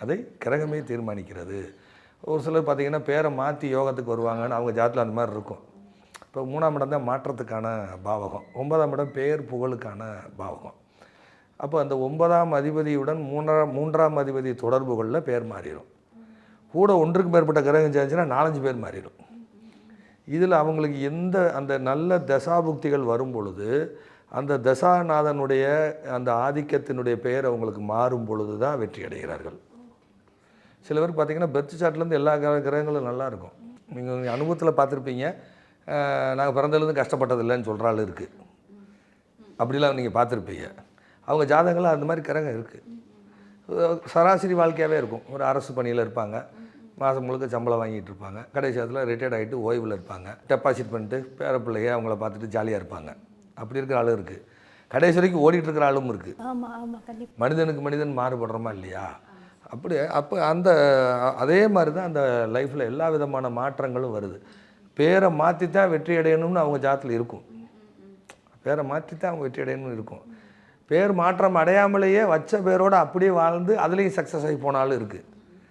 அதை கிரகமே தீர்மானிக்கிறது. ஒரு சிலர் பார்த்திங்கன்னா பேரை மாற்றி யோகத்துக்கு வருவாங்கன்னு அவங்க ஜாதத்தில் அந்த மாதிரி இருக்கும். இப்போ 3ஆம் இடம் தான் மாற்றத்துக்கான பாவகம், 9ஆம் இடம் பெயர் புகழுக்கான பாவகம். அப்போ அந்த 9ஆம் அதிபதியுடன் 3ஆம் அதிபதி தொடர்புகளில் பேர் மாறிடும். கூட ஒன்றுக்கு மேற்பட்ட கிரகம் சேர்ந்துச்சுன்னா 4-5 பேர் மாறிடும். இதில் அவங்களுக்கு எந்த அந்த நல்ல தசாபுக்திகள் வரும் பொழுது அந்த தசாநாதனுடைய அந்த ஆதிக்கத்தினுடைய பெயர் அவங்களுக்கு மாறும் பொழுது தான் வெற்றி அடைகிறார்கள். சில பேர் பார்த்திங்கன்னா பெர்த் சார்ட்லேருந்து எல்லா கிரகங்களும் நல்லாயிருக்கும். நீங்கள் அனுபவத்தில் பார்த்துருப்பீங்க. நாங்கள் பிறந்ததுலேருந்து கஷ்டப்பட்டதில்லைன்னு சொல்கிற ஆள் இருக்குது. அப்படிலாம் நீங்கள் பார்த்துருப்பீங்க. அவங்க ஜாதகங்கள் அந்த மாதிரி கிரகம் இருக்குது. சராசரி வாழ்க்கையாகவே இருக்கும். ஒரு அரசு பணியில் இருப்பாங்க, மாதம் முழுக்க சம்பளம் வாங்கிட்டு இருப்பாங்க, கடைசி நேரத்தில் ரிட்டையர்ட் ஆகிட்டு ஓய்வில் இருப்பாங்க, டெபாசிட் பண்ணிட்டு பேர பிள்ளைய அவங்கள பார்த்துட்டு ஜாலியாக இருப்பாங்க. அப்படி இருக்கிற ஆளும் இருக்குது. கடைசி வரைக்கும் ஓடிட்டுருக்கிற ஆளும் இருக்குது. மனிதனுக்கு மனிதன் மாறுபடுறோமா இல்லையா? அப்படி அப்போ அதே மாதிரி தான் அந்த லைஃப்பில் எல்லா விதமான மாற்றங்களும் வருது. பேரை மாற்றி தான் வெற்றி அடையணும்னு அவங்க ஜாதத்தில் இருக்கும். பேரை மாற்றி தான் அவங்க வெற்றி அடையணும்னு இருக்கும். பேர் மாற்றம் அடையாமலேயே வச்ச பேரோடு அப்படியே வாழ்ந்து அதுலேயும் சக்ஸஸ் ஆகி போனாலும் இருக்குது.